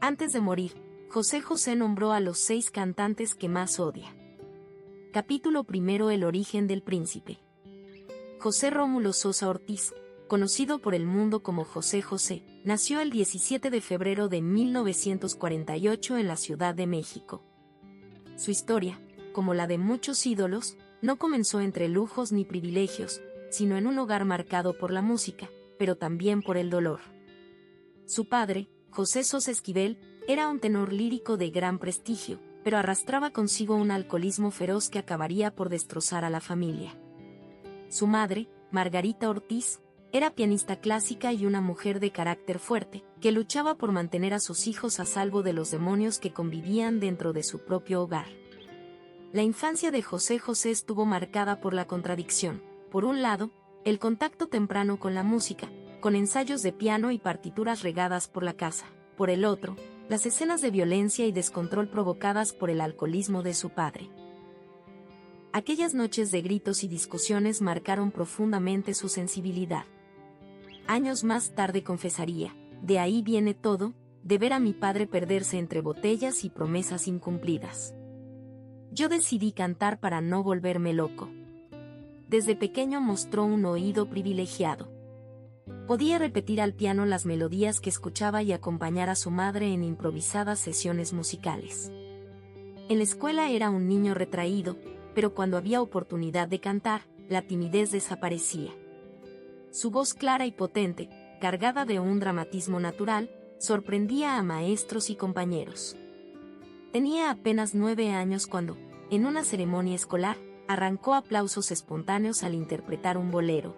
Antes de morir, José José nombró a los 6 cantantes que más odia. Capítulo primero: El origen del príncipe. José Rómulo Sosa Ortiz, conocido por el mundo como José José, nació el 17 de febrero de 1948 en la Ciudad de México. Su historia, como la de muchos ídolos, no comenzó entre lujos ni privilegios, sino en un hogar marcado por la música, pero también por el dolor. Su padre, José Sosa Esquivel, era un tenor lírico de gran prestigio, pero arrastraba consigo un alcoholismo feroz que acabaría por destrozar a la familia. Su madre, Margarita Ortiz, era pianista clásica y una mujer de carácter fuerte, que luchaba por mantener a sus hijos a salvo de los demonios que convivían dentro de su propio hogar. La infancia de José José estuvo marcada por la contradicción. Por un lado, el contacto temprano con la música, con ensayos de piano y partituras regadas por la casa. Por el otro, las escenas de violencia y descontrol provocadas por el alcoholismo de su padre. Aquellas noches de gritos y discusiones marcaron profundamente su sensibilidad. Años más tarde confesaría: de ahí viene todo, de ver a mi padre perderse entre botellas y promesas incumplidas. Yo decidí cantar para no volverme loco. Desde pequeño mostró un oído privilegiado. Podía repetir al piano las melodías que escuchaba y acompañar a su madre en improvisadas sesiones musicales. En la escuela era un niño retraído, pero cuando había oportunidad de cantar, la timidez desaparecía. Su voz clara y potente, cargada de un dramatismo natural, sorprendía a maestros y compañeros. Tenía apenas 9 años cuando, en una ceremonia escolar, arrancó aplausos espontáneos al interpretar un bolero.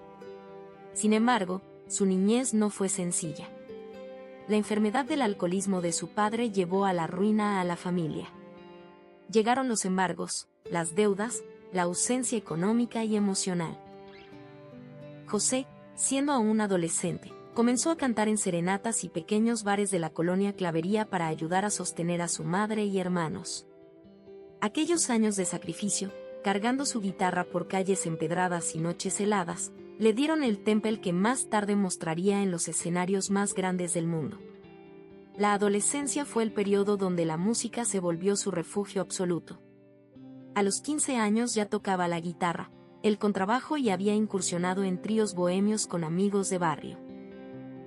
Sin embargo, su niñez no fue sencilla. La enfermedad del alcoholismo de su padre llevó a la ruina a la familia. Llegaron los embargos, las deudas, la ausencia económica y emocional. José, siendo aún adolescente, comenzó a cantar en serenatas y pequeños bares de la colonia Clavería para ayudar a sostener a su madre y hermanos. Aquellos años de sacrificio, cargando su guitarra por calles empedradas y noches heladas, le dieron el temple que más tarde mostraría en los escenarios más grandes del mundo. La adolescencia fue el periodo donde la música se volvió su refugio absoluto. A los 15 años ya tocaba la guitarra, el contrabajo y había incursionado en tríos bohemios con amigos de barrio.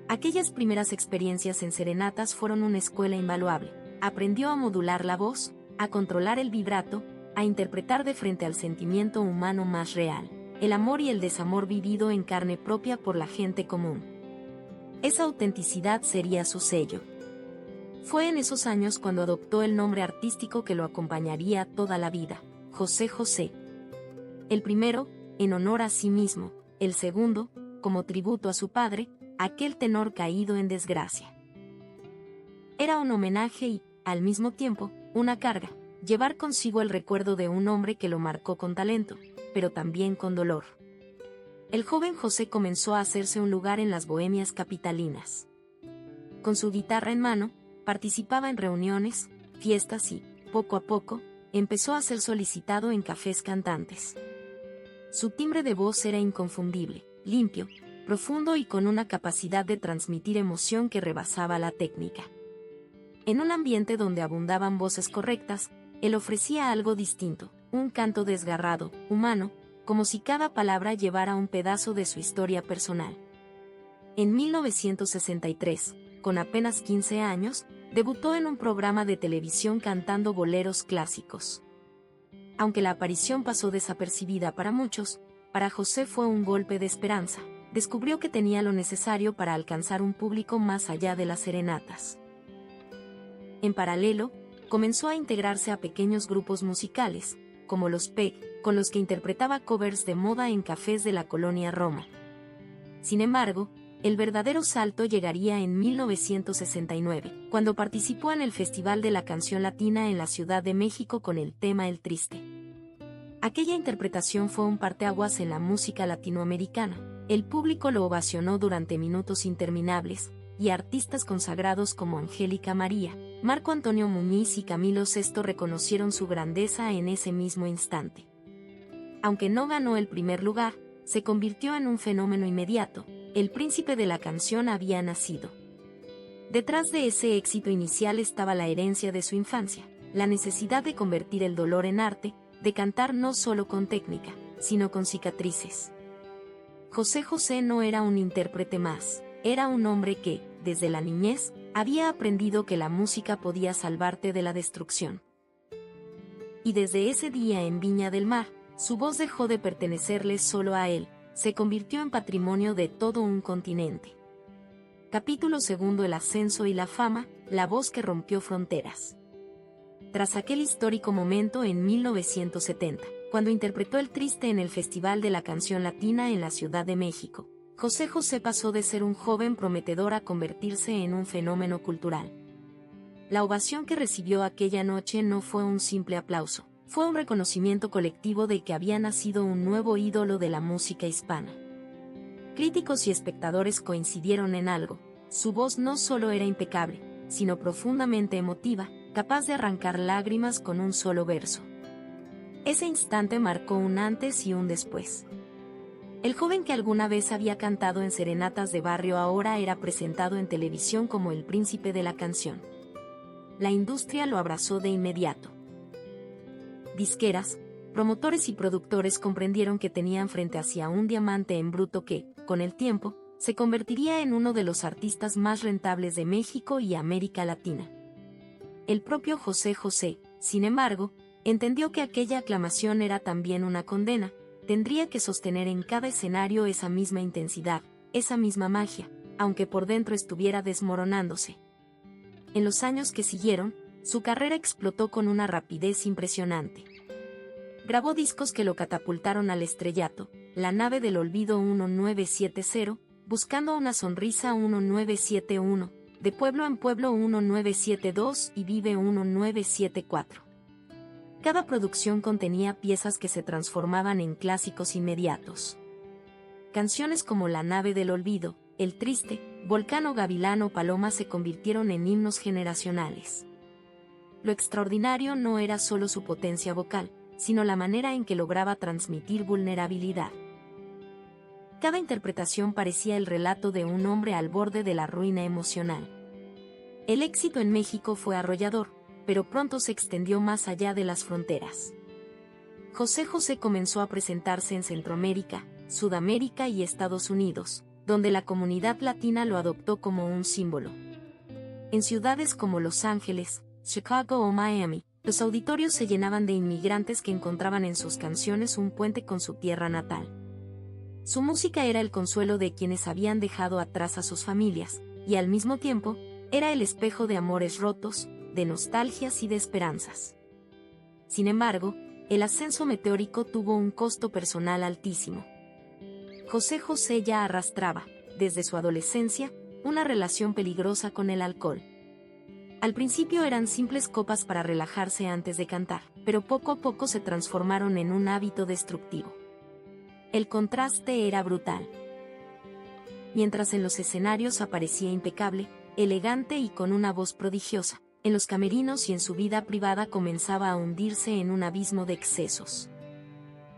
Aquellas primeras experiencias en serenatas fueron una escuela invaluable. Aprendió a modular la voz, a controlar el vibrato, a interpretar de frente al sentimiento humano más real, el amor y el desamor vivido en carne propia por la gente común. Esa autenticidad sería su sello. Fue en esos años cuando adoptó el nombre artístico que lo acompañaría toda la vida: José José. El primero, en honor a sí mismo; el segundo, como tributo a su padre, aquel tenor caído en desgracia. Era un homenaje y, al mismo tiempo, una carga, llevar consigo el recuerdo de un hombre que lo marcó con talento, pero también con dolor. El joven José comenzó a hacerse un lugar en las bohemias capitalinas. Con su guitarra en mano, participaba en reuniones, fiestas y, poco a poco, empezó a ser solicitado en cafés cantantes. Su timbre de voz era inconfundible, limpio, profundo y con una capacidad de transmitir emoción que rebasaba la técnica. En un ambiente donde abundaban voces correctas, él ofrecía algo distinto, un canto desgarrado, humano, como si cada palabra llevara un pedazo de su historia personal. En 1963, con apenas 15 años, debutó en un programa de televisión cantando boleros clásicos. Aunque la aparición pasó desapercibida para muchos, para José fue un golpe de esperanza. Descubrió que tenía lo necesario para alcanzar un público más allá de las serenatas. En paralelo, comenzó a integrarse a pequeños grupos musicales, como los PEG, con los que interpretaba covers de moda en cafés de la colonia Roma. Sin embargo, el verdadero salto llegaría en 1969, cuando participó en el Festival de la Canción Latina en la Ciudad de México con el tema El Triste. Aquella interpretación fue un parteaguas en la música latinoamericana. El público lo ovacionó durante minutos interminables, y artistas consagrados como Angélica María, Marco Antonio Muñiz y Camilo Sesto reconocieron su grandeza en ese mismo instante. Aunque no ganó el primer lugar, se convirtió en un fenómeno inmediato. El príncipe de la canción había nacido. Detrás de ese éxito inicial estaba la herencia de su infancia, la necesidad de convertir el dolor en arte, de cantar no solo con técnica, sino con cicatrices. José José no era un intérprete más, era un hombre que, desde la niñez, había aprendido que la música podía salvarte de la destrucción. Y desde ese día en Viña del Mar, su voz dejó de pertenecerle solo a él, se convirtió en patrimonio de todo un continente. Capítulo 2: El ascenso y la fama, la voz que rompió fronteras. Tras aquel histórico momento en 1970, cuando interpretó El Triste en el Festival de la Canción Latina en la Ciudad de México, José José pasó de ser un joven prometedor a convertirse en un fenómeno cultural. La ovación que recibió aquella noche no fue un simple aplauso, fue un reconocimiento colectivo de que había nacido un nuevo ídolo de la música hispana. Críticos y espectadores coincidieron en algo: su voz no solo era impecable, sino profundamente emotiva, capaz de arrancar lágrimas con un solo verso. Ese instante marcó un antes y un después. El joven que alguna vez había cantado en serenatas de barrio ahora era presentado en televisión como el príncipe de la canción. La industria lo abrazó de inmediato. Disqueras, promotores y productores comprendieron que tenían frente a sí un diamante en bruto que, con el tiempo, se convertiría en uno de los artistas más rentables de México y América Latina. El propio José José, sin embargo, entendió que aquella aclamación era también una condena, tendría que sostener en cada escenario esa misma intensidad, esa misma magia, aunque por dentro estuviera desmoronándose. En los años que siguieron, su carrera explotó con una rapidez impresionante. Grabó discos que lo catapultaron al estrellato: La nave del olvido 1970, Buscando una sonrisa 1971, De pueblo en pueblo 1972 y Vive 1974. Cada producción contenía piezas que se transformaban en clásicos inmediatos. Canciones como La nave del olvido, El triste, Volcán o Gavilán o Paloma se convirtieron en himnos generacionales. Lo extraordinario no era solo su potencia vocal, sino la manera en que lograba transmitir vulnerabilidad. Cada interpretación parecía el relato de un hombre al borde de la ruina emocional. El éxito en México fue arrollador, pero pronto se extendió más allá de las fronteras. José José comenzó a presentarse en Centroamérica, Sudamérica y Estados Unidos, donde la comunidad latina lo adoptó como un símbolo. En ciudades como Los Ángeles, Chicago o Miami, los auditorios se llenaban de inmigrantes que encontraban en sus canciones un puente con su tierra natal. Su música era el consuelo de quienes habían dejado atrás a sus familias, y al mismo tiempo, era el espejo de amores rotos, de nostalgias y de esperanzas. Sin embargo, el ascenso meteórico tuvo un costo personal altísimo. José José ya arrastraba, desde su adolescencia, una relación peligrosa con el alcohol. Al principio eran simples copas para relajarse antes de cantar, pero poco a poco se transformaron en un hábito destructivo. El contraste era brutal. Mientras en los escenarios aparecía impecable, elegante y con una voz prodigiosa, en los camerinos y en su vida privada comenzaba a hundirse en un abismo de excesos.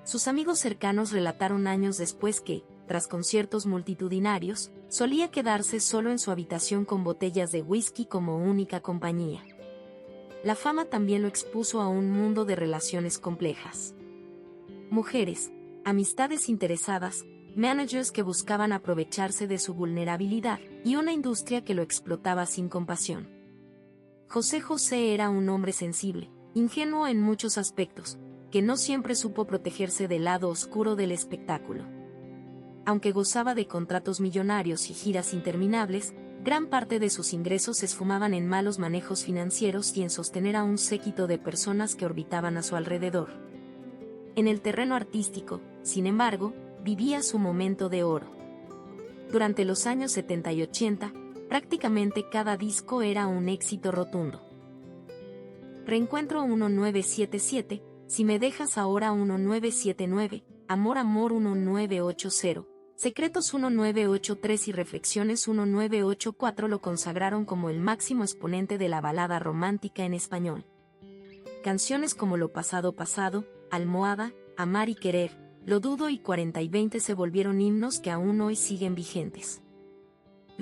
Sus amigos cercanos relataron años después que, tras conciertos multitudinarios, solía quedarse solo en su habitación con botellas de whisky como única compañía. La fama también lo expuso a un mundo de relaciones complejas. Mujeres, amistades interesadas, managers que buscaban aprovecharse de su vulnerabilidad, y una industria que lo explotaba sin compasión. José José era un hombre sensible, ingenuo en muchos aspectos, que no siempre supo protegerse del lado oscuro del espectáculo. Aunque gozaba de contratos millonarios y giras interminables, gran parte de sus ingresos se esfumaban en malos manejos financieros y en sostener a un séquito de personas que orbitaban a su alrededor. En el terreno artístico, sin embargo, vivía su momento de oro. Durante los años 70 y 80, prácticamente cada disco era un éxito rotundo. Reencuentro 1977, Si me dejas ahora 1979, Amor Amor 1980, Secretos 1983 y Reflexiones 1984 lo consagraron como el máximo exponente de la balada romántica en español. Canciones como Lo pasado pasado, Almohada, Amar y querer, Lo dudo y 40 y 20 se volvieron himnos que aún hoy siguen vigentes.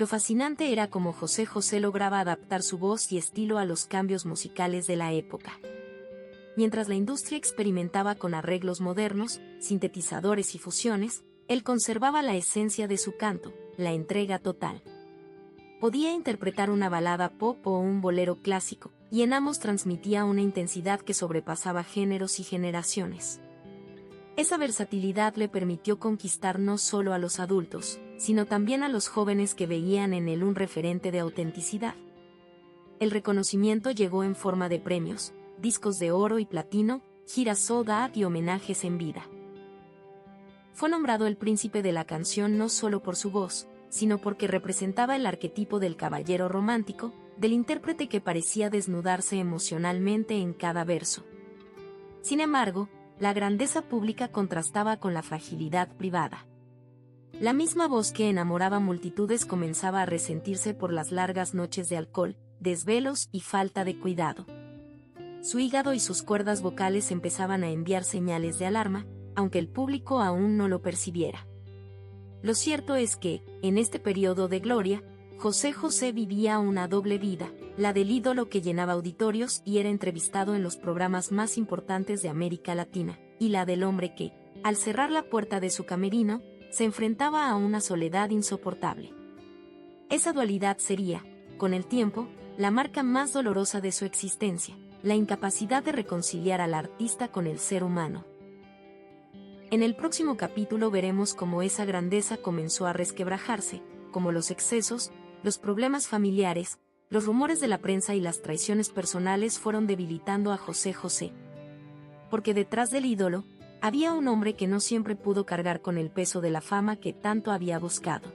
Lo fascinante era cómo José José lograba adaptar su voz y estilo a los cambios musicales de la época. Mientras la industria experimentaba con arreglos modernos, sintetizadores y fusiones, él conservaba la esencia de su canto, la entrega total. Podía interpretar una balada pop o un bolero clásico, y en ambos transmitía una intensidad que sobrepasaba géneros y generaciones. Esa versatilidad le permitió conquistar no solo a los adultos, sino también a los jóvenes que veían en él un referente de autenticidad. El reconocimiento llegó en forma de premios, discos de oro y platino, giras sold out y homenajes en vida. Fue nombrado el príncipe de la canción no solo por su voz, sino porque representaba el arquetipo del caballero romántico, del intérprete que parecía desnudarse emocionalmente en cada verso. Sin embargo, la grandeza pública contrastaba con la fragilidad privada. La misma voz que enamoraba multitudes comenzaba a resentirse por las largas noches de alcohol, desvelos y falta de cuidado. Su hígado y sus cuerdas vocales empezaban a enviar señales de alarma, aunque el público aún no lo percibiera. Lo cierto es que, en este periodo de gloria, José José vivía una doble vida, la del ídolo que llenaba auditorios y era entrevistado en los programas más importantes de América Latina, y la del hombre que, al cerrar la puerta de su camerino, se enfrentaba a una soledad insoportable. Esa dualidad sería, con el tiempo, la marca más dolorosa de su existencia, la incapacidad de reconciliar al artista con el ser humano. En el próximo capítulo veremos cómo esa grandeza comenzó a resquebrajarse, cómo los excesos, los problemas familiares, los rumores de la prensa y las traiciones personales fueron debilitando a José José. Porque detrás del ídolo, había un hombre que no siempre pudo cargar con el peso de la fama que tanto había buscado.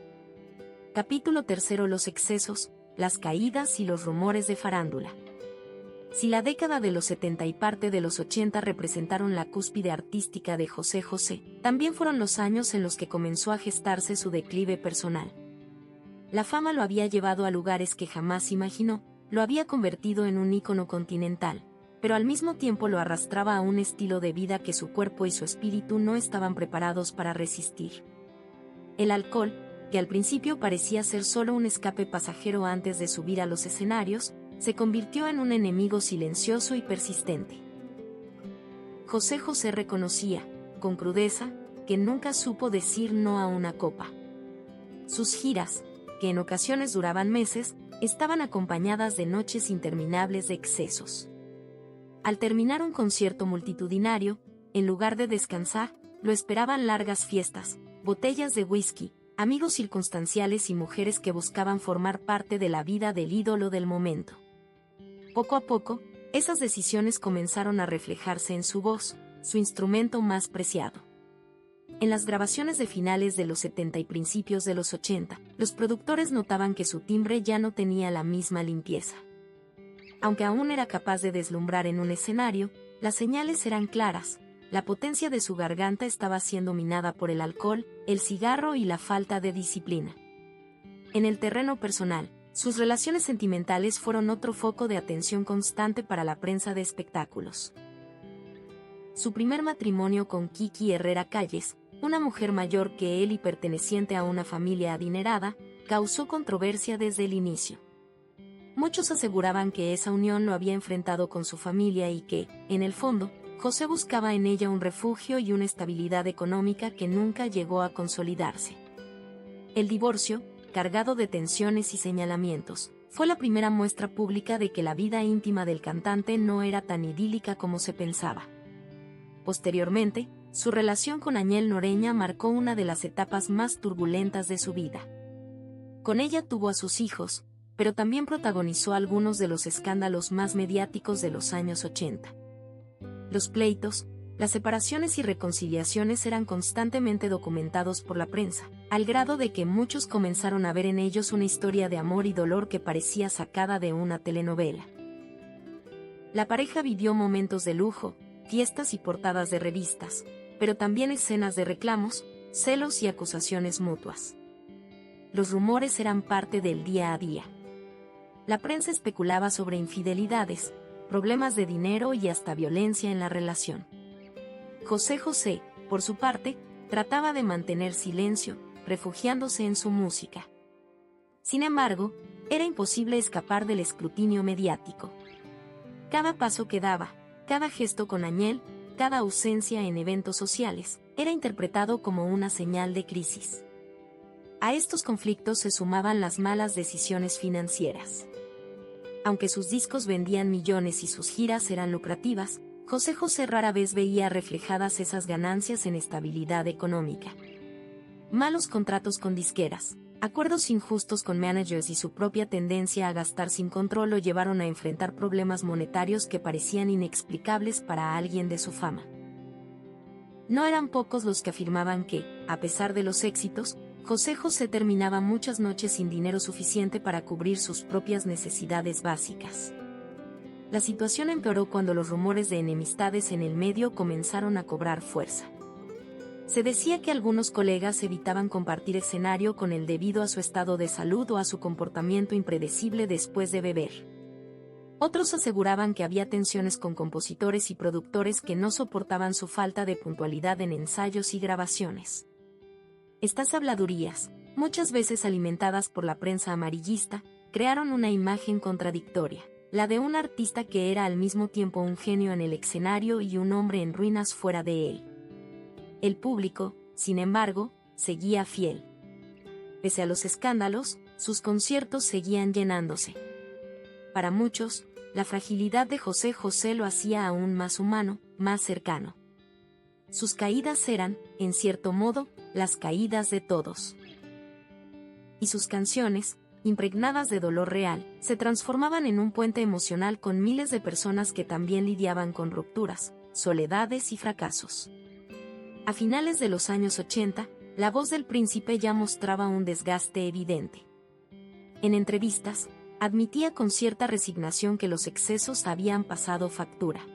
Capítulo 3: Los excesos, las caídas y los rumores de farándula. Si la década de los 70 y parte de los 80 representaron la cúspide artística de José José, también fueron los años en los que comenzó a gestarse su declive personal. La fama lo había llevado a lugares que jamás imaginó, lo había convertido en un ícono continental, pero al mismo tiempo lo arrastraba a un estilo de vida que su cuerpo y su espíritu no estaban preparados para resistir. El alcohol, que al principio parecía ser solo un escape pasajero antes de subir a los escenarios, se convirtió en un enemigo silencioso y persistente. José José reconocía, con crudeza, que nunca supo decir no a una copa. Sus giras, que en ocasiones duraban meses, estaban acompañadas de noches interminables de excesos. Al terminar un concierto multitudinario, en lugar de descansar, lo esperaban largas fiestas, botellas de whisky, amigos circunstanciales y mujeres que buscaban formar parte de la vida del ídolo del momento. Poco a poco, esas decisiones comenzaron a reflejarse en su voz, su instrumento más preciado. En las grabaciones de finales de los 70 y principios de los 80, los productores notaban que su timbre ya no tenía la misma limpieza. Aunque aún era capaz de deslumbrar en un escenario, las señales eran claras, la potencia de su garganta estaba siendo minada por el alcohol, el cigarro y la falta de disciplina. En el terreno personal, sus relaciones sentimentales fueron otro foco de atención constante para la prensa de espectáculos. Su primer matrimonio con Kiki Herrera Calles, una mujer mayor que él y perteneciente a una familia adinerada, causó controversia desde el inicio. Muchos aseguraban que esa unión lo había enfrentado con su familia y que, en el fondo, José buscaba en ella un refugio y una estabilidad económica que nunca llegó a consolidarse. El divorcio, cargado de tensiones y señalamientos, fue la primera muestra pública de que la vida íntima del cantante no era tan idílica como se pensaba. Posteriormente, su relación con Añel Noreña marcó una de las etapas más turbulentas de su vida. Con ella tuvo a sus hijos, pero también protagonizó algunos de los escándalos más mediáticos de los años 80. Los pleitos, las separaciones y reconciliaciones eran constantemente documentados por la prensa, al grado de que muchos comenzaron a ver en ellos una historia de amor y dolor que parecía sacada de una telenovela. La pareja vivió momentos de lujo, fiestas y portadas de revistas, pero también escenas de reclamos, celos y acusaciones mutuas. Los rumores eran parte del día a día. La prensa especulaba sobre infidelidades, problemas de dinero y hasta violencia en la relación. José José, por su parte, trataba de mantener silencio, refugiándose en su música. Sin embargo, era imposible escapar del escrutinio mediático. Cada paso que daba, cada gesto con Añel, cada ausencia en eventos sociales, era interpretado como una señal de crisis. A estos conflictos se sumaban las malas decisiones financieras. Aunque sus discos vendían millones y sus giras eran lucrativas, José José rara vez veía reflejadas esas ganancias en estabilidad económica. Malos contratos con disqueras, acuerdos injustos con managers y su propia tendencia a gastar sin control lo llevaron a enfrentar problemas monetarios que parecían inexplicables para alguien de su fama. No eran pocos los que afirmaban que, a pesar de los éxitos, José José terminaba muchas noches sin dinero suficiente para cubrir sus propias necesidades básicas. La situación empeoró cuando los rumores de enemistades en el medio comenzaron a cobrar fuerza. Se decía que algunos colegas evitaban compartir escenario con él debido a su estado de salud o a su comportamiento impredecible después de beber. Otros aseguraban que había tensiones con compositores y productores que no soportaban su falta de puntualidad en ensayos y grabaciones. Estas habladurías, muchas veces alimentadas por la prensa amarillista, crearon una imagen contradictoria, la de un artista que era al mismo tiempo un genio en el escenario y un hombre en ruinas fuera de él. El público, sin embargo, seguía fiel. Pese a los escándalos, sus conciertos seguían llenándose. Para muchos, la fragilidad de José José lo hacía aún más humano, más cercano. Sus caídas eran, en cierto modo, las caídas de todos. Y sus canciones, impregnadas de dolor real, se transformaban en un puente emocional con miles de personas que también lidiaban con rupturas, soledades y fracasos. A finales de los años 80, la voz del príncipe ya mostraba un desgaste evidente. En entrevistas, admitía con cierta resignación que los excesos habían pasado factura.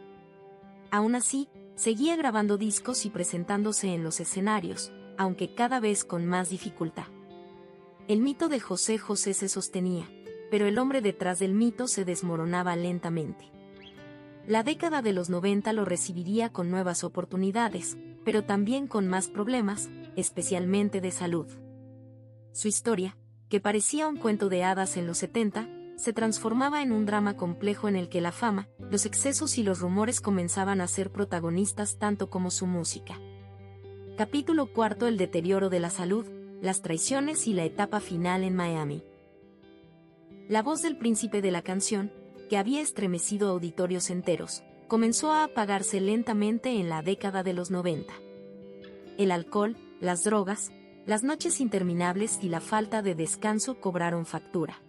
Aún así, seguía grabando discos y presentándose en los escenarios, aunque cada vez con más dificultad. El mito de José José se sostenía, pero el hombre detrás del mito se desmoronaba lentamente. La década de los 90 lo recibiría con nuevas oportunidades, pero también con más problemas, especialmente de salud. Su historia, que parecía un cuento de hadas en los 70, se transformaba en un drama complejo en el que la fama, los excesos y los rumores comenzaban a ser protagonistas tanto como su música. Capítulo 4: El deterioro de la salud, las traiciones y la etapa final en Miami. La voz del príncipe de la canción, que había estremecido auditorios enteros, comenzó a apagarse lentamente en la década de los 90. El alcohol, las drogas, las noches interminables y la falta de descanso cobraron factura.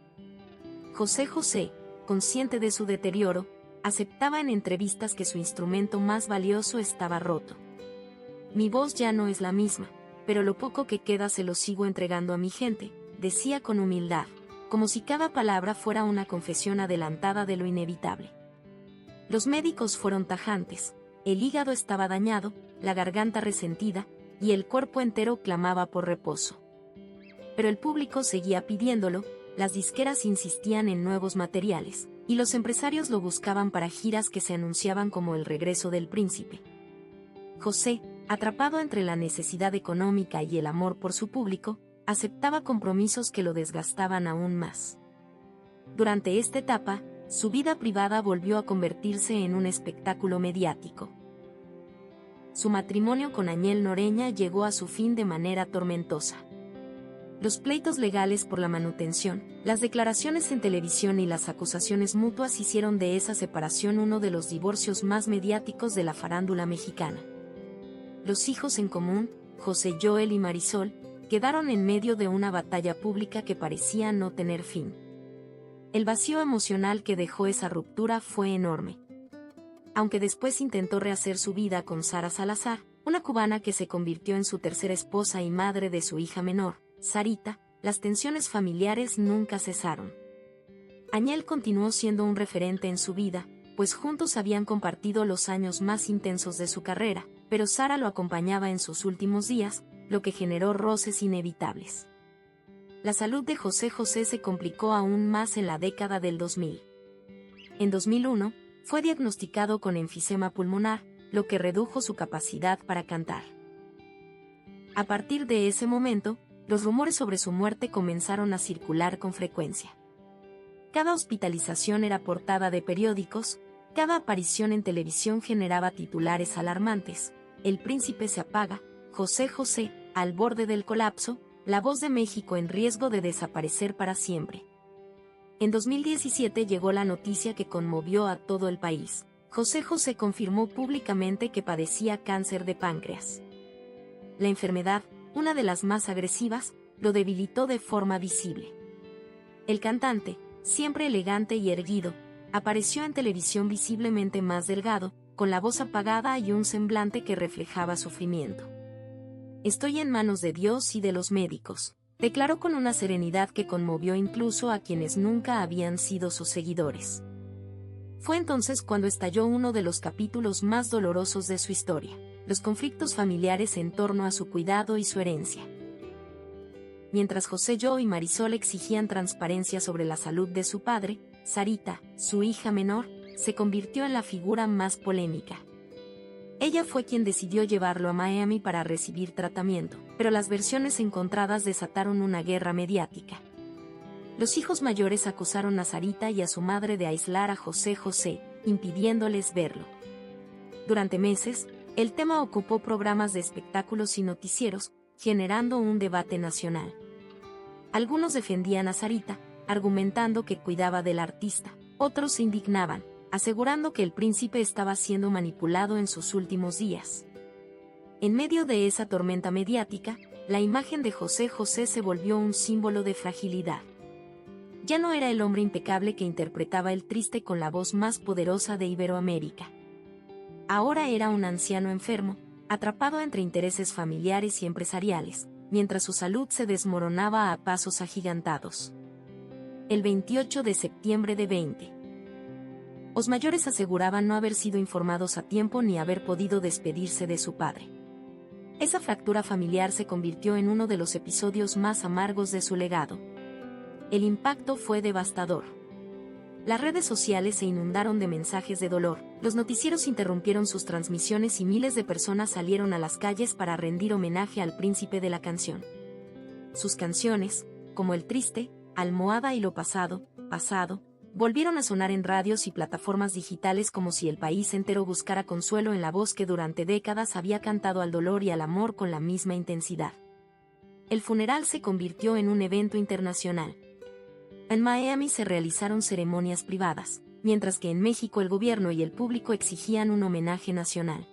José José, consciente de su deterioro, aceptaba en entrevistas que su instrumento más valioso estaba roto. Mi voz ya no es la misma, pero lo poco que queda se lo sigo entregando a mi gente, decía con humildad, como si cada palabra fuera una confesión adelantada de lo inevitable. Los médicos fueron tajantes, el hígado estaba dañado, la garganta resentida, y el cuerpo entero clamaba por reposo. Pero el público seguía pidiéndolo, las disqueras insistían en nuevos materiales, y los empresarios lo buscaban para giras que se anunciaban como el regreso del príncipe. José, atrapado entre la necesidad económica y el amor por su público, aceptaba compromisos que lo desgastaban aún más. Durante esta etapa, su vida privada volvió a convertirse en un espectáculo mediático. Su matrimonio con Añel Noreña llegó a su fin de manera tormentosa. Los pleitos legales por la manutención, las declaraciones en televisión y las acusaciones mutuas hicieron de esa separación uno de los divorcios más mediáticos de la farándula mexicana. Los hijos en común, José Joel y Marisol, quedaron en medio de una batalla pública que parecía no tener fin. El vacío emocional que dejó esa ruptura fue enorme. Aunque después intentó rehacer su vida con Sara Salazar, una cubana que se convirtió en su tercera esposa y madre de su hija menor, Sarita, las tensiones familiares nunca cesaron. Añel continuó siendo un referente en su vida, pues juntos habían compartido los años más intensos de su carrera, pero Sara lo acompañaba en sus últimos días, lo que generó roces inevitables. La salud de José José se complicó aún más en la década del 2000. En 2001, fue diagnosticado con enfisema pulmonar, lo que redujo su capacidad para cantar. A partir de ese momento, los rumores sobre su muerte comenzaron a circular con frecuencia. Cada hospitalización era portada de periódicos, cada aparición en televisión generaba titulares alarmantes: el príncipe se apaga, José José, al borde del colapso, la voz de México en riesgo de desaparecer para siempre. En 2017 llegó la noticia que conmovió a todo el país. José José confirmó públicamente que padecía cáncer de páncreas. La enfermedad, una de las más agresivas, lo debilitó de forma visible. El cantante, siempre elegante y erguido, apareció en televisión visiblemente más delgado, con la voz apagada y un semblante que reflejaba sufrimiento. «Estoy en manos de Dios y de los médicos», declaró con una serenidad que conmovió incluso a quienes nunca habían sido sus seguidores. Fue entonces cuando estalló uno de los capítulos más dolorosos de su historia: los conflictos familiares en torno a su cuidado y su herencia. Mientras José Jo y Marisol exigían transparencia sobre la salud de su padre, Sarita, su hija menor, se convirtió en la figura más polémica. Ella fue quien decidió llevarlo a Miami para recibir tratamiento, pero las versiones encontradas desataron una guerra mediática. Los hijos mayores acusaron a Sarita y a su madre de aislar a José José, impidiéndoles verlo. Durante meses, el tema ocupó programas de espectáculos y noticieros, generando un debate nacional. Algunos defendían a Sarita, argumentando que cuidaba del artista. Otros se indignaban, asegurando que el príncipe estaba siendo manipulado en sus últimos días. En medio de esa tormenta mediática, la imagen de José José se volvió un símbolo de fragilidad. Ya no era el hombre impecable que interpretaba el triste con la voz más poderosa de Iberoamérica. Ahora era un anciano enfermo, atrapado entre intereses familiares y empresariales, mientras su salud se desmoronaba a pasos agigantados. El 28 de septiembre de 20. Los mayores aseguraban no haber sido informados a tiempo ni haber podido despedirse de su padre. Esa fractura familiar se convirtió en uno de los episodios más amargos de su legado. El impacto fue devastador. Las redes sociales se inundaron de mensajes de dolor, los noticieros interrumpieron sus transmisiones y miles de personas salieron a las calles para rendir homenaje al príncipe de la canción. Sus canciones, como El Triste, Almohada y Lo Pasado, volvieron a sonar en radios y plataformas digitales como si el país entero buscara consuelo en la voz que durante décadas había cantado al dolor y al amor con la misma intensidad. El funeral se convirtió en un evento internacional. En Miami se realizaron ceremonias privadas, mientras que en México el gobierno y el público exigían un homenaje nacional.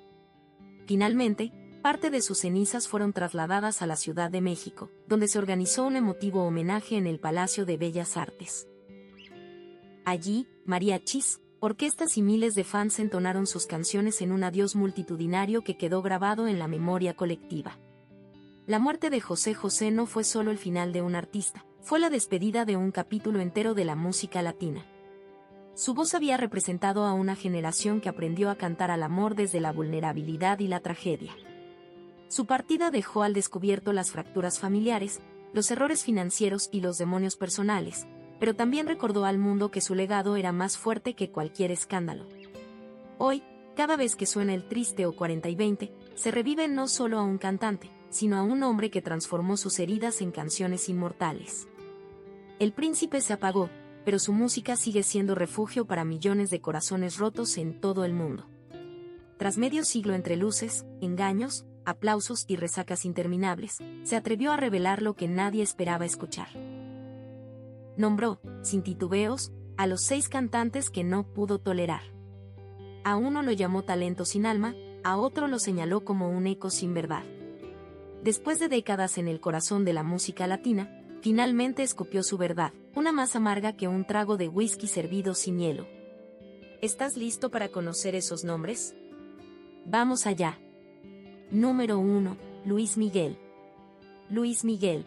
Finalmente, parte de sus cenizas fueron trasladadas a la Ciudad de México, donde se organizó un emotivo homenaje en el Palacio de Bellas Artes. Allí, mariachis, orquestas y miles de fans entonaron sus canciones en un adiós multitudinario que quedó grabado en la memoria colectiva. La muerte de José José no fue solo el final de un artista, fue la despedida de un capítulo entero de la música latina. Su voz había representado a una generación que aprendió a cantar al amor desde la vulnerabilidad y la tragedia. Su partida dejó al descubierto las fracturas familiares, los errores financieros y los demonios personales, pero también recordó al mundo que su legado era más fuerte que cualquier escándalo. Hoy, cada vez que suena El Triste o 40 y 20, se revive no solo a un cantante, sino a un hombre que transformó sus heridas en canciones inmortales. El príncipe se apagó, pero su música sigue siendo refugio para millones de corazones rotos en todo el mundo. Tras medio siglo entre luces, engaños, aplausos y resacas interminables, se atrevió a revelar lo que nadie esperaba escuchar. Nombró, sin titubeos, a los 6 cantantes que no pudo tolerar. A uno lo llamó talento sin alma, a otro lo señaló como un eco sin verdad. Después de décadas en el corazón de la música latina, finalmente escupió su verdad, una más amarga que un trago de whisky servido sin hielo. ¿Estás listo para conocer esos nombres? Vamos allá. Número 1. Luis Miguel. Luis Miguel.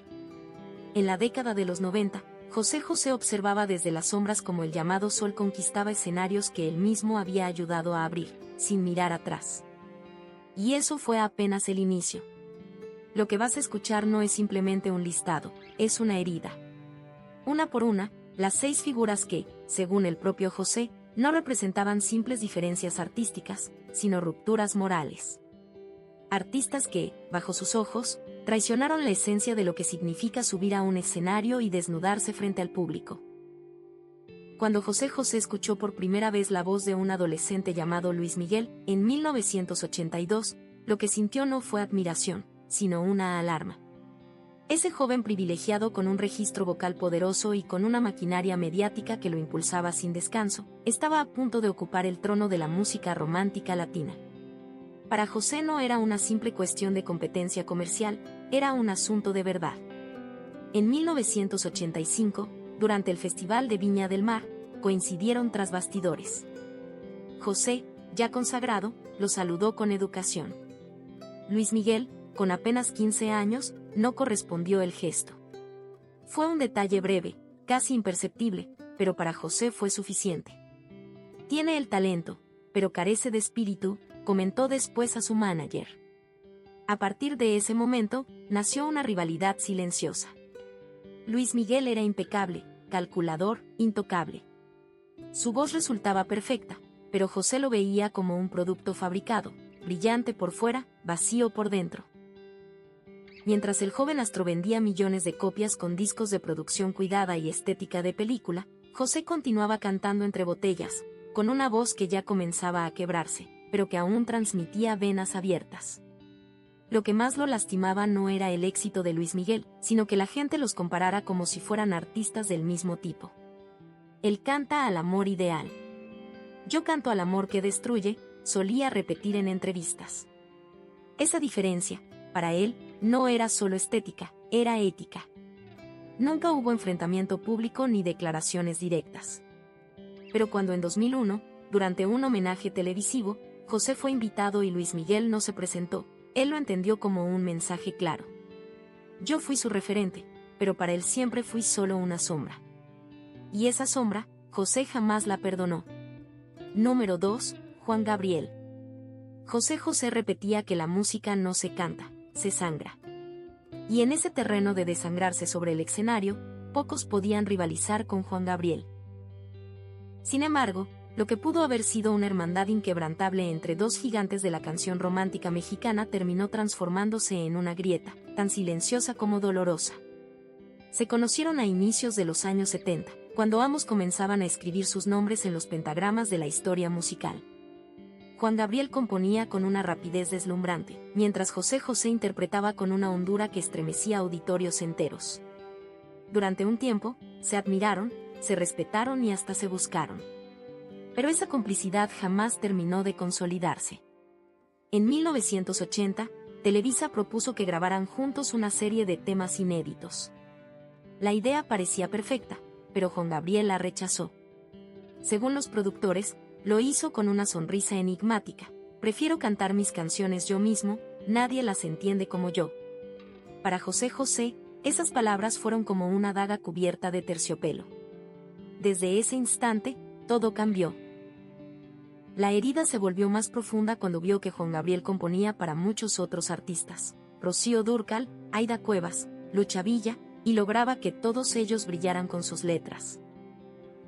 En la década de los 90, José José observaba desde las sombras cómo el llamado sol conquistaba escenarios que él mismo había ayudado a abrir, sin mirar atrás. Y eso fue apenas el inicio. Lo que vas a escuchar no es simplemente un listado, es una herida. Una por una, las 6 figuras que, según el propio José, no representaban simples diferencias artísticas, sino rupturas morales. Artistas que, bajo sus ojos, traicionaron la esencia de lo que significa subir a un escenario y desnudarse frente al público. Cuando José José escuchó por primera vez la voz de un adolescente llamado Luis Miguel, en 1982, lo que sintió no fue admiración, sino una alarma. Ese joven privilegiado con un registro vocal poderoso y con una maquinaria mediática que lo impulsaba sin descanso, estaba a punto de ocupar el trono de la música romántica latina. Para José no era una simple cuestión de competencia comercial, era un asunto de verdad. En 1985, durante el Festival de Viña del Mar, coincidieron tras bastidores. José, ya consagrado, lo saludó con educación. Luis Miguel, con apenas 15 años, no correspondió el gesto. Fue un detalle breve, casi imperceptible, pero para José fue suficiente. Tiene el talento, pero carece de espíritu, comentó después a su manager. A partir de ese momento, nació una rivalidad silenciosa. Luis Miguel era impecable, calculador, intocable. Su voz resultaba perfecta, pero José lo veía como un producto fabricado, brillante por fuera, vacío por dentro. Mientras el joven astro vendía millones de copias con discos de producción cuidada y estética de película, José continuaba cantando entre botellas, con una voz que ya comenzaba a quebrarse, pero que aún transmitía venas abiertas. Lo que más lo lastimaba no era el éxito de Luis Miguel, sino que la gente los comparara como si fueran artistas del mismo tipo. Él canta al amor ideal. Yo canto al amor que destruye, solía repetir en entrevistas. Esa diferencia, para él, no era solo estética, era ética. Nunca hubo enfrentamiento público ni declaraciones directas. Pero cuando en 2001, durante un homenaje televisivo, José fue invitado y Luis Miguel no se presentó, él lo entendió como un mensaje claro. Yo fui su referente, pero para él siempre fui solo una sombra. Y esa sombra, José jamás la perdonó. Número 2, Juan Gabriel. José José repetía que la música no se canta, se sangra. Y en ese terreno de desangrarse sobre el escenario, pocos podían rivalizar con Juan Gabriel. Sin embargo, lo que pudo haber sido una hermandad inquebrantable entre dos gigantes de la canción romántica mexicana terminó transformándose en una grieta, tan silenciosa como dolorosa. Se conocieron a inicios de los años 70, cuando ambos comenzaban a escribir sus nombres en los pentagramas de la historia musical. Juan Gabriel componía con una rapidez deslumbrante, mientras José José interpretaba con una hondura que estremecía auditorios enteros. Durante un tiempo, se admiraron, se respetaron y hasta se buscaron. Pero esa complicidad jamás terminó de consolidarse. En 1980, Televisa propuso que grabaran juntos una serie de temas inéditos. La idea parecía perfecta, pero Juan Gabriel la rechazó. Según los productores, lo hizo con una sonrisa enigmática. Prefiero cantar mis canciones yo mismo, nadie las entiende como yo. Para José José, esas palabras fueron como una daga cubierta de terciopelo. Desde ese instante, todo cambió. La herida se volvió más profunda cuando vio que Juan Gabriel componía para muchos otros artistas, Rocío Dúrcal, Aida Cuevas, Lucha Villa, y lograba que todos ellos brillaran con sus letras.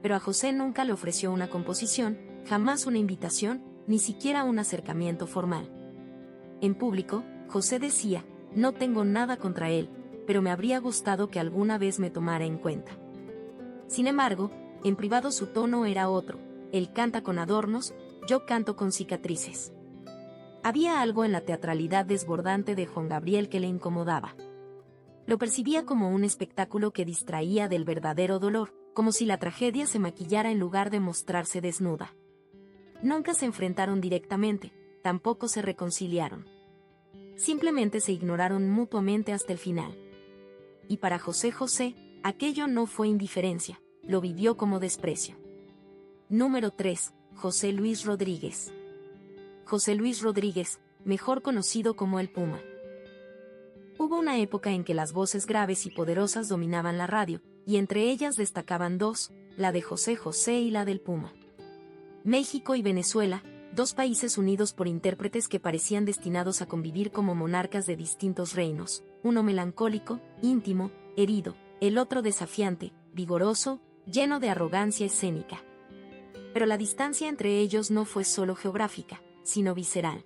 Pero a José nunca le ofreció una composición, jamás una invitación, ni siquiera un acercamiento formal. En público, José decía, no tengo nada contra él, pero me habría gustado que alguna vez me tomara en cuenta. Sin embargo, en privado su tono era otro, él canta con adornos, yo canto con cicatrices. Había algo en la teatralidad desbordante de Juan Gabriel que le incomodaba. Lo percibía como un espectáculo que distraía del verdadero dolor, como si la tragedia se maquillara en lugar de mostrarse desnuda. Nunca se enfrentaron directamente, tampoco se reconciliaron. Simplemente se ignoraron mutuamente hasta el final. Y para José José, aquello no fue indiferencia, lo vivió como desprecio. Número 3, José Luis Rodríguez. José Luis Rodríguez, mejor conocido como el Puma. Hubo una época en que las voces graves y poderosas dominaban la radio, y entre ellas destacaban dos, la de José José y la del Puma. México y Venezuela, dos países unidos por intérpretes que parecían destinados a convivir como monarcas de distintos reinos, uno melancólico, íntimo, herido, el otro desafiante, vigoroso, lleno de arrogancia escénica. Pero la distancia entre ellos no fue solo geográfica, sino visceral.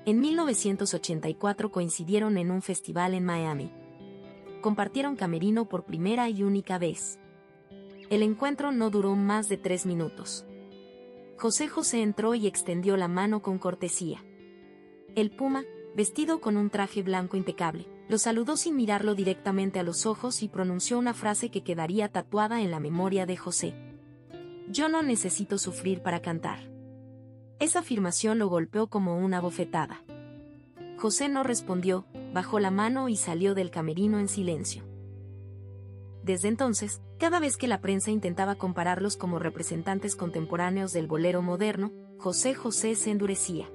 En 1984 coincidieron en un festival en Miami. Compartieron camerino por primera y única vez. El encuentro no duró más de 3 minutos. José José entró y extendió la mano con cortesía. El Puma, vestido con un traje blanco impecable, lo saludó sin mirarlo directamente a los ojos y pronunció una frase que quedaría tatuada en la memoria de José. Yo no necesito sufrir para cantar. Esa afirmación lo golpeó como una bofetada. José no respondió, bajó la mano y salió del camerino en silencio. Desde entonces, cada vez que la prensa intentaba compararlos como representantes contemporáneos del bolero moderno, José José se endurecía.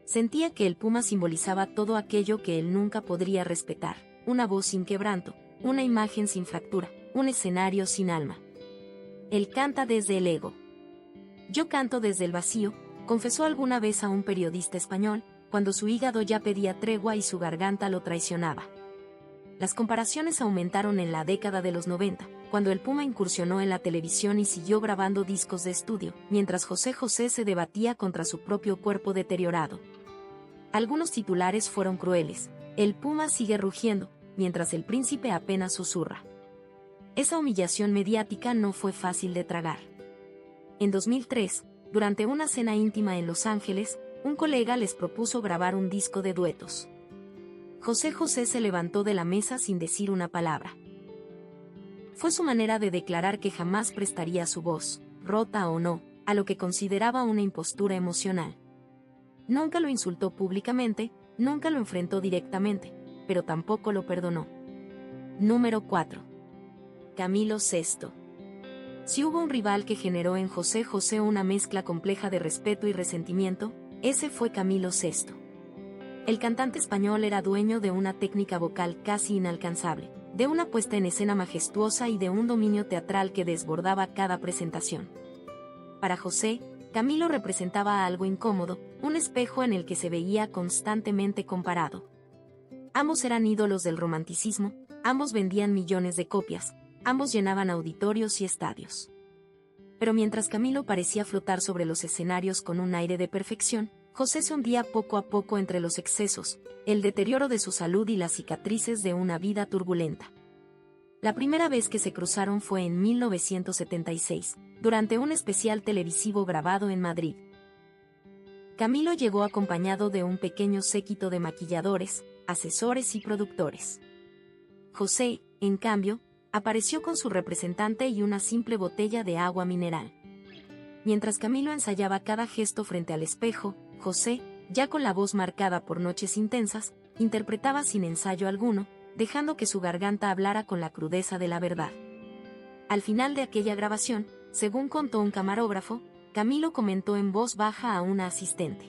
Sentía que el Puma simbolizaba todo aquello que él nunca podría respetar: una voz sin quebranto, una imagen sin fractura, un escenario sin alma. Él canta desde el ego. Yo canto desde el vacío, confesó alguna vez a un periodista español, cuando su hígado ya pedía tregua y su garganta lo traicionaba. Las comparaciones aumentaron en la década de los 90, cuando el Puma incursionó en la televisión y siguió grabando discos de estudio, mientras José José se debatía contra su propio cuerpo deteriorado. Algunos titulares fueron crueles: el Puma sigue rugiendo, mientras el príncipe apenas susurra. Esa humillación mediática no fue fácil de tragar. En 2003, durante una cena íntima en Los Ángeles, un colega les propuso grabar un disco de duetos. José José se levantó de la mesa sin decir una palabra. Fue su manera de declarar que jamás prestaría su voz, rota o no, a lo que consideraba una impostura emocional. Nunca lo insultó públicamente, nunca lo enfrentó directamente, pero tampoco lo perdonó. Número 4. Camilo VI. Si hubo un rival que generó en José José una mezcla compleja de respeto y resentimiento, ese fue Camilo VI. El cantante español era dueño de una técnica vocal casi inalcanzable, de una puesta en escena majestuosa y de un dominio teatral que desbordaba cada presentación. Para José, Camilo representaba algo incómodo, un espejo en el que se veía constantemente comparado. Ambos eran ídolos del romanticismo, ambos vendían millones de copias, ambos llenaban auditorios y estadios. Pero mientras Camilo parecía flotar sobre los escenarios con un aire de perfección, José se hundía poco a poco entre los excesos, el deterioro de su salud y las cicatrices de una vida turbulenta. La primera vez que se cruzaron fue en 1976, durante un especial televisivo grabado en Madrid. Camilo llegó acompañado de un pequeño séquito de maquilladores, asesores y productores. José, en cambio, apareció con su representante y una simple botella de agua mineral. Mientras Camilo ensayaba cada gesto frente al espejo, José, ya con la voz marcada por noches intensas, interpretaba sin ensayo alguno, dejando que su garganta hablara con la crudeza de la verdad. Al final de aquella grabación, según contó un camarógrafo, Camilo comentó en voz baja a una asistente: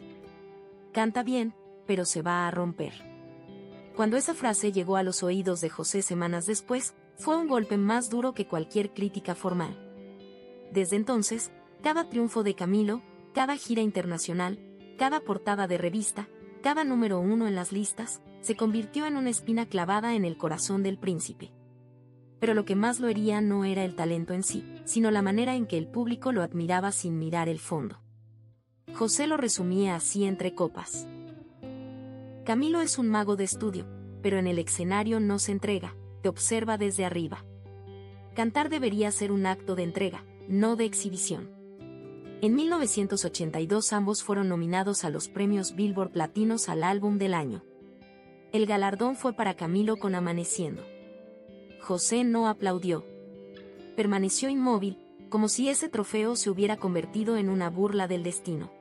canta bien, pero se va a romper. Cuando esa frase llegó a los oídos de José semanas después, fue un golpe más duro que cualquier crítica formal. Desde entonces, cada triunfo de Camilo, cada gira internacional, cada portada de revista, cada número 1 en las listas, se convirtió en una espina clavada en el corazón del príncipe. Pero lo que más lo hería no era el talento en sí, sino la manera en que el público lo admiraba sin mirar el fondo. José lo resumía así entre copas: Camilo es un mago de estudio, pero en el escenario no se entrega, te observa desde arriba. Cantar debería ser un acto de entrega, no de exhibición. En 1982 ambos fueron nominados a los premios Billboard Latinos al álbum del año. El galardón fue para Camilo con Amaneciendo. José no aplaudió. Permaneció inmóvil, como si ese trofeo se hubiera convertido en una burla del destino.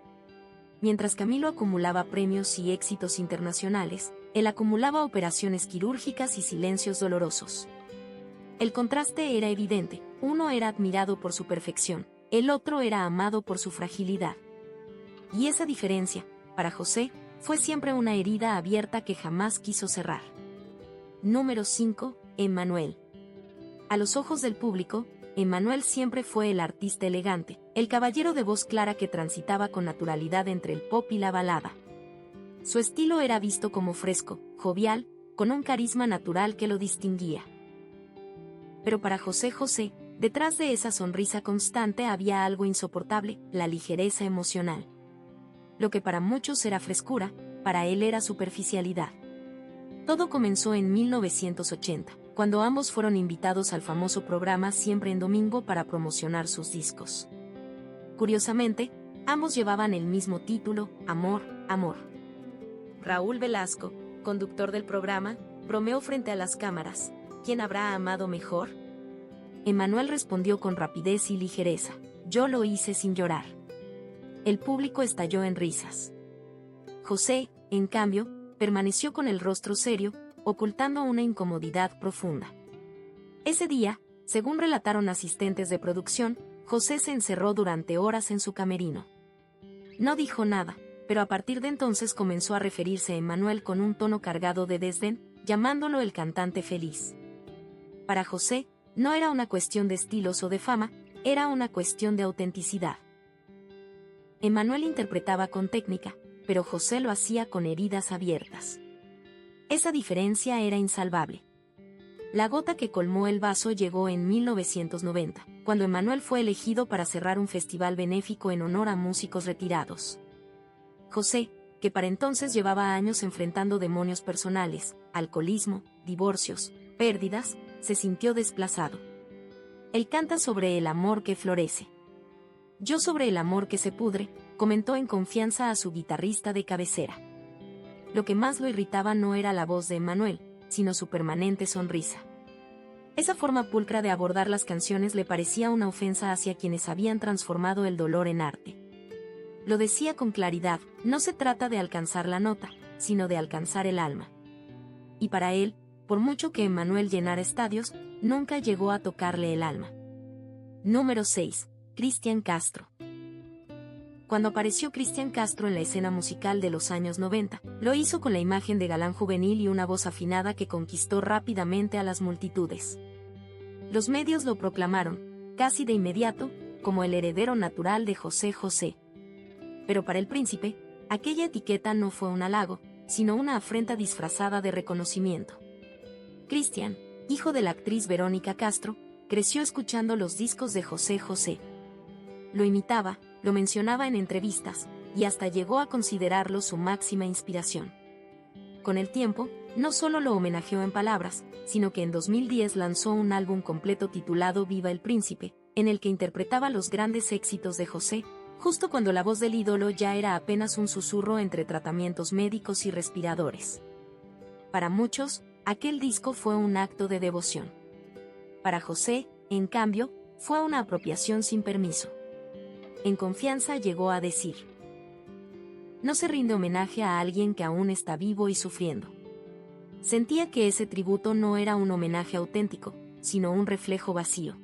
Mientras Camilo acumulaba premios y éxitos internacionales, él acumulaba operaciones quirúrgicas y silencios dolorosos. El contraste era evidente: uno era admirado por su perfección, el otro era amado por su fragilidad. Y esa diferencia, para José, fue siempre una herida abierta que jamás quiso cerrar. Número 5. Emmanuel. A los ojos del público, Emmanuel siempre fue el artista elegante, el caballero de voz clara que transitaba con naturalidad entre el pop y la balada. Su estilo era visto como fresco, jovial, con un carisma natural que lo distinguía. Pero para José José, detrás de esa sonrisa constante había algo insoportable: la ligereza emocional. Lo que para muchos era frescura, para él era superficialidad. Todo comenzó en 1980, cuando ambos fueron invitados al famoso programa Siempre en Domingo para promocionar sus discos. Curiosamente, ambos llevaban el mismo título, Amor, Amor. Raúl Velasco, conductor del programa, bromeó frente a las cámaras: ¿quién habrá amado mejor? Emmanuel respondió con rapidez y ligereza: yo lo hice sin llorar. El público estalló en risas. José, en cambio, permaneció con el rostro serio, ocultando una incomodidad profunda. Ese día, según relataron asistentes de producción, José se encerró durante horas en su camerino. No dijo nada, pero a partir de entonces comenzó a referirse a Emmanuel con un tono cargado de desdén, llamándolo el cantante feliz. Para José, no era una cuestión de estilos o de fama, era una cuestión de autenticidad. Emmanuel interpretaba con técnica, pero José lo hacía con heridas abiertas. Esa diferencia era insalvable. La gota que colmó el vaso llegó en 1990, cuando Emmanuel fue elegido para cerrar un festival benéfico en honor a músicos retirados. José, que para entonces llevaba años enfrentando demonios personales, alcoholismo, divorcios, pérdidas, se sintió desplazado. Él canta sobre el amor que florece. Yo sobre el amor que se pudre, comentó en confianza a su guitarrista de cabecera. Lo que más lo irritaba no era la voz de Emmanuel, sino su permanente sonrisa. Esa forma pulcra de abordar las canciones le parecía una ofensa hacia quienes habían transformado el dolor en arte. Lo decía con claridad: no se trata de alcanzar la nota, sino de alcanzar el alma. Y para él, por mucho que Emmanuel llenara estadios, nunca llegó a tocarle el alma. Número 6. Cristian Castro. Cuando apareció Cristian Castro en la escena musical de los años 90, lo hizo con la imagen de galán juvenil y una voz afinada que conquistó rápidamente a las multitudes. Los medios lo proclamaron, casi de inmediato, como el heredero natural de José José. Pero para el príncipe, aquella etiqueta no fue un halago, sino una afrenta disfrazada de reconocimiento. Cristian, hijo de la actriz Verónica Castro, creció escuchando los discos de José José. Lo imitaba, lo mencionaba en entrevistas, y hasta llegó a considerarlo su máxima inspiración. Con el tiempo, no solo lo homenajeó en palabras, sino que en 2010 lanzó un álbum completo titulado Viva el Príncipe, en el que interpretaba los grandes éxitos de José, justo cuando la voz del ídolo ya era apenas un susurro entre tratamientos médicos y respiradores. Para muchos, aquel disco fue un acto de devoción. Para José, en cambio, fue una apropiación sin permiso. En confianza llegó a decir: no se rinde homenaje a alguien que aún está vivo y sufriendo. Sentía que ese tributo no era un homenaje auténtico, sino un reflejo vacío.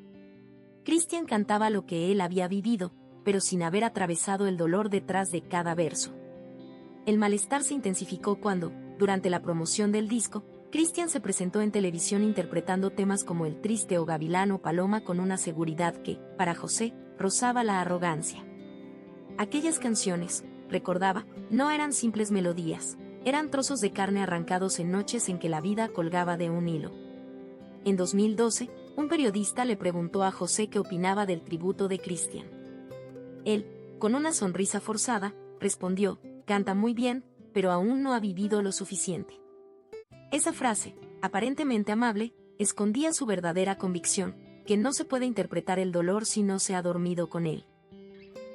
Cristian cantaba lo que él había vivido, pero sin haber atravesado el dolor detrás de cada verso. El malestar se intensificó cuando, durante la promoción del disco, Cristian se presentó en televisión interpretando temas como El Triste o Gavilán o Paloma con una seguridad que, para José, rozaba la arrogancia. Aquellas canciones, recordaba, no eran simples melodías, eran trozos de carne arrancados en noches en que la vida colgaba de un hilo. En 2012, un periodista le preguntó a José qué opinaba del tributo de Cristian. Él, con una sonrisa forzada, respondió: canta muy bien, pero aún no ha vivido lo suficiente. Esa frase, aparentemente amable, escondía su verdadera convicción, que no se puede interpretar el dolor si no se ha dormido con él.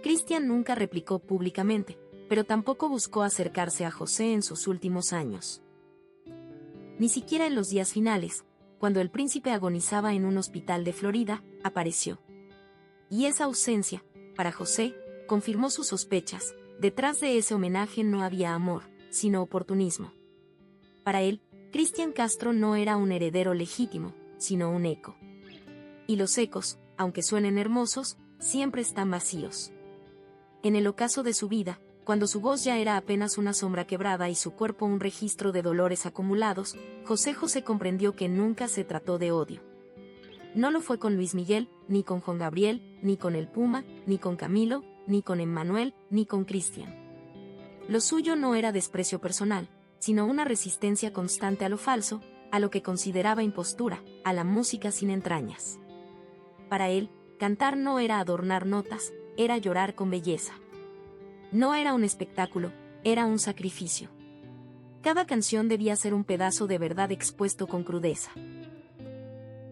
Cristian nunca replicó públicamente, pero tampoco buscó acercarse a José en sus últimos años. Ni siquiera en los días finales, cuando el príncipe agonizaba en un hospital de Florida, apareció. Y esa ausencia, para José, confirmó sus sospechas: detrás de ese homenaje no había amor, sino oportunismo. Para él, Cristian Castro no era un heredero legítimo, sino un eco. Y los ecos, aunque suenen hermosos, siempre están vacíos. En el ocaso de su vida, cuando su voz ya era apenas una sombra quebrada y su cuerpo un registro de dolores acumulados, José José comprendió que nunca se trató de odio. No lo fue con Luis Miguel, ni con Juan Gabriel, ni con el Puma, ni con Camilo, ni con Emmanuel, ni con Cristian. Lo suyo no era desprecio personal, sino una resistencia constante a lo falso, a lo que consideraba impostura, a la música sin entrañas. Para él, cantar no era adornar notas, era llorar con belleza. No era un espectáculo, era un sacrificio. Cada canción debía ser un pedazo de verdad expuesto con crudeza.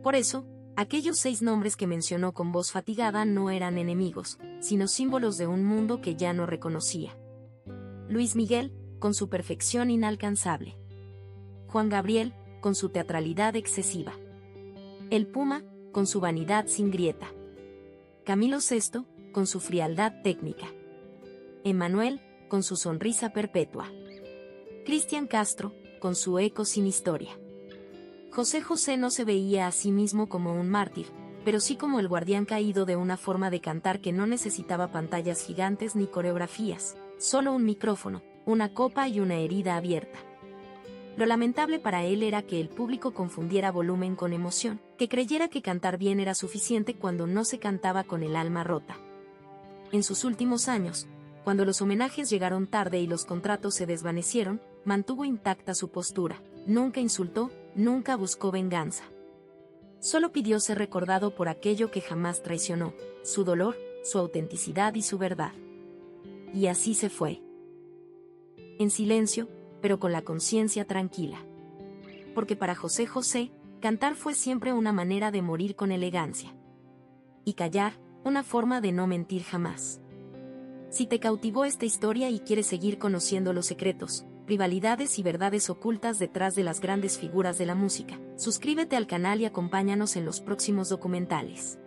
Por eso, aquellos 6 nombres que mencionó con voz fatigada no eran enemigos, sino símbolos de un mundo que ya no reconocía. Luis Miguel, con su perfección inalcanzable. Juan Gabriel, con su teatralidad excesiva. El Puma, con su vanidad sin grieta. Camilo VI, con su frialdad técnica. Emmanuel, con su sonrisa perpetua. Cristian Castro, con su eco sin historia. José José no se veía a sí mismo como un mártir, pero sí como el guardián caído de una forma de cantar que no necesitaba pantallas gigantes ni coreografías, solo un micrófono, una copa y una herida abierta. Lo lamentable para él era que el público confundiera volumen con emoción, que creyera que cantar bien era suficiente cuando no se cantaba con el alma rota. En sus últimos años, cuando los homenajes llegaron tarde y los contratos se desvanecieron, mantuvo intacta su postura, nunca insultó, nunca buscó venganza. Solo pidió ser recordado por aquello que jamás traicionó, su dolor, su autenticidad y su verdad. Y así se fue. En silencio, pero con la conciencia tranquila. Porque para José José, cantar fue siempre una manera de morir con elegancia. Y callar, una forma de no mentir jamás. Si te cautivó esta historia y quieres seguir conociendo los secretos, rivalidades y verdades ocultas detrás de las grandes figuras de la música, suscríbete al canal y acompáñanos en los próximos documentales.